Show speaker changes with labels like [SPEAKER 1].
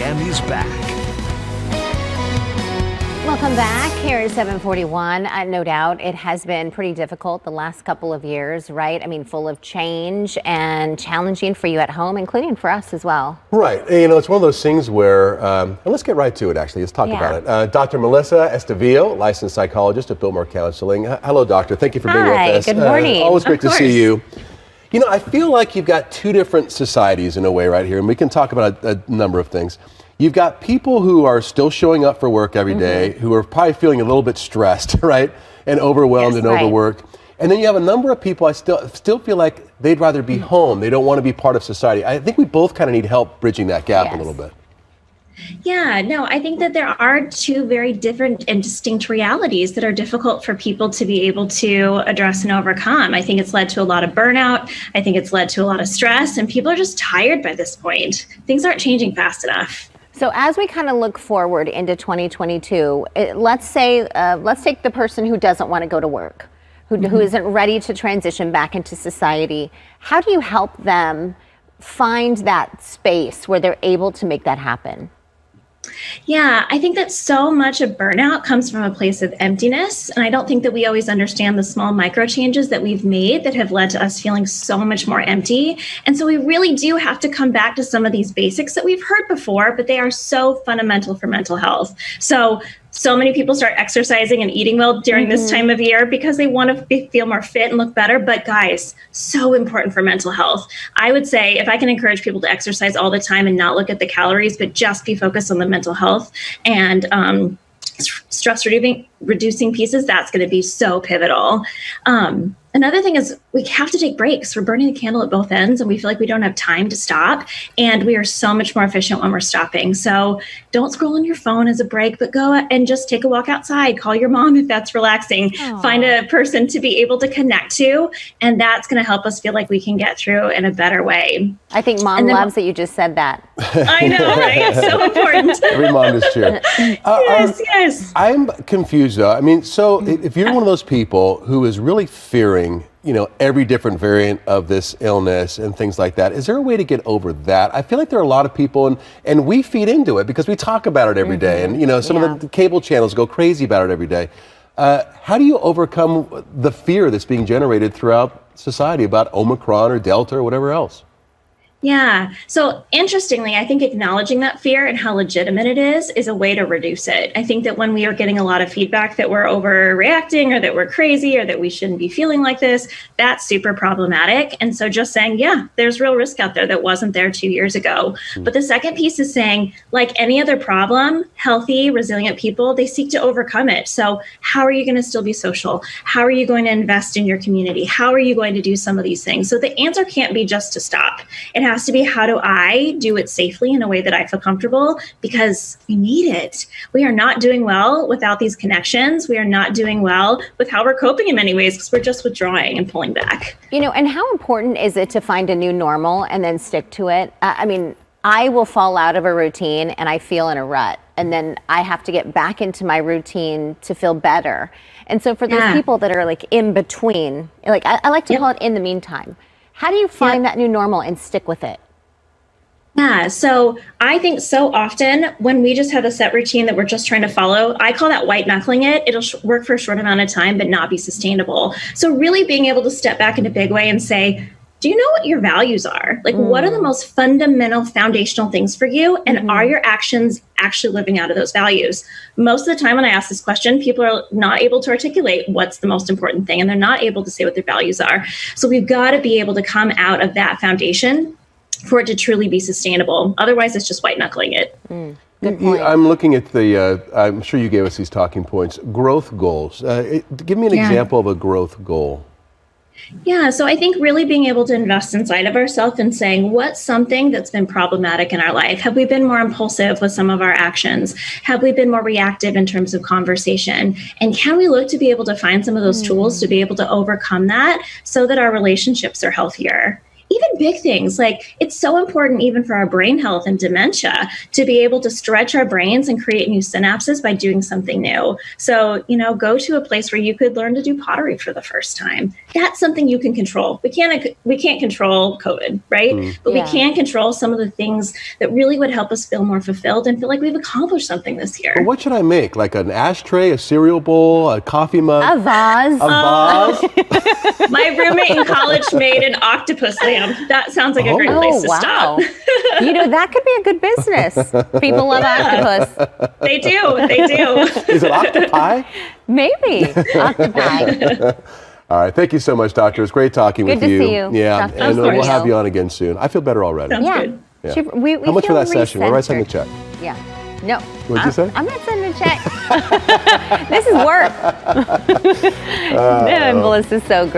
[SPEAKER 1] Sam is back.
[SPEAKER 2] Welcome back. Here is 741. No doubt it has been pretty difficult the last couple of years, right? I mean, full of change and challenging for you at home, including for us as well.
[SPEAKER 3] Right. You know, it's one of those things where, and let's get right to it, actually. Let's talk about it. Dr. Melissa Estevillo, licensed psychologist at Biltmore Counseling. Hello, doctor. Thank you for being with us.
[SPEAKER 2] Good morning.
[SPEAKER 3] Always great to see you. You know, I feel like you've got two different societies in a way right here, and we can talk about a number of things. You've got people who are still showing up for work every day, who are probably feeling a little bit stressed, right? And overwhelmed and overworked. And then you have a number of people I still feel like they'd rather be home. They don't want to be part of society. I think we both kind of need help bridging that gap a little bit.
[SPEAKER 4] Yeah, no, I think that there are two very different and distinct realities that are difficult for people to be able to address and overcome. I think it's led to a lot of burnout. I think it's led to a lot of stress, and people are just tired by this point. Things aren't changing fast enough.
[SPEAKER 2] So as we kind of look forward into 2022, let's take the person who doesn't want to go to work, who isn't ready to transition back into society. How do you help them find that space where they're able to make that happen?
[SPEAKER 4] Yeah, I think that so much of burnout comes from a place of emptiness. And I don't think that we always understand the small micro changes that we've made that have led to us feeling so much more empty. And so we really do have to come back to some of these basics that we've heard before, but they are so fundamental for mental health. So many people start exercising and eating well during this time of year because they want to feel more fit and look better. But guys, so important for mental health. I would say if I can encourage people to exercise all the time and not look at the calories, but just be focused on the mental health and stress reducing pieces, that's going to be so pivotal. Another thing is we have to take breaks. We're burning the candle at both ends and we feel like we don't have time to stop. And we are so much more efficient when we're stopping. So don't scroll on your phone as a break, but go and just take a walk outside. Call your mom if that's relaxing. Aww. Find a person to be able to connect to. And that's going to help us feel like we can get through in a better way.
[SPEAKER 2] I think mom loves that you just said that.
[SPEAKER 4] I know, right? It's so important.
[SPEAKER 3] Every mom is cheer.
[SPEAKER 4] Yes.
[SPEAKER 3] I'm confused though. I mean, so if you're one of those people who is really fearing, you know, every different variant of this illness and things like that, is there a way to get over that? I feel like there are a lot of people, and we feed into it because we talk about it every day. And, you know, some of the cable channels go crazy about it every day. How do you overcome the fear that's being generated throughout society about Omicron or Delta or whatever else?
[SPEAKER 4] Yeah. So interestingly, I think acknowledging that fear and how legitimate it is a way to reduce it. I think that when we are getting a lot of feedback that we're overreacting or that we're crazy or that we shouldn't be feeling like this, that's super problematic. And so just saying, yeah, there's real risk out there that wasn't there 2 years ago. But the second piece is saying, like any other problem, healthy, resilient people, they seek to overcome it. So how are you going to still be social? How are you going to invest in your community? How are you going to do some of these things? So the answer can't be just to stop. It has to be, how do I do it safely in a way that I feel comfortable? Because we need it. We are not doing well without these connections. We are not doing well with how we're coping in many ways because we're just withdrawing and pulling back.
[SPEAKER 2] You know, and how important is it to find a new normal and then stick to it? I mean, I will fall out of a routine and I feel in a rut, and then I have to get back into my routine to feel better. And so for those people that are like in between, like I like to call it in the meantime. How do you find that new normal and stick with it?
[SPEAKER 4] Yeah, so I think so often when we just have a set routine that we're just trying to follow, I call that white knuckling it. It'll work for a short amount of time, but not be sustainable. So really being able to step back in a big way and say, do you know what your values are? Like, what are the most fundamental foundational things for you? And are your actions actually living out of those values? Most of the time when I ask this question, people are not able to articulate what's the most important thing, and they're not able to say what their values are. So we've got to be able to come out of that foundation for it to truly be sustainable. Otherwise, it's just white knuckling it.
[SPEAKER 2] Good point.
[SPEAKER 3] I'm looking at I'm sure you gave us these talking points, growth goals. Give me an example of a growth goal.
[SPEAKER 4] Yeah, so I think really being able to invest inside of ourselves and saying, what's something that's been problematic in our life? Have we been more impulsive with some of our actions? Have we been more reactive in terms of conversation? And can we look to be able to find some of those tools to be able to overcome that so that our relationships are healthier? Even big things. Like, it's so important even for our brain health and dementia to be able to stretch our brains and create new synapses by doing something new. So, go to a place where you could learn to do pottery for the first time. That's something you can control. We can't control COVID, right? But we can control some of the things that really would help us feel more fulfilled and feel like we've accomplished something this year.
[SPEAKER 3] Well, what should I make? Like an ashtray, a cereal bowl, a coffee mug?
[SPEAKER 2] A vase.
[SPEAKER 3] A vase?
[SPEAKER 4] My roommate in college made an octopus lamp. That sounds like a great place to stop.
[SPEAKER 2] That could be a good business. People love octopus.
[SPEAKER 4] They do.
[SPEAKER 3] Is it octopi?
[SPEAKER 2] Maybe. Octopi.
[SPEAKER 3] All right. Thank you so much, Doctor. It's great talking with you.
[SPEAKER 2] Good to see you.
[SPEAKER 3] Yeah.
[SPEAKER 2] Dr.
[SPEAKER 3] And we'll have you on again soon. I feel better already.
[SPEAKER 4] Sounds good.
[SPEAKER 3] Yeah.
[SPEAKER 2] How
[SPEAKER 3] much for that session? Where do I send the check?
[SPEAKER 2] Yeah. No.
[SPEAKER 3] What'd you say?
[SPEAKER 2] I'm not sending a check. This is work. Melissa's so great.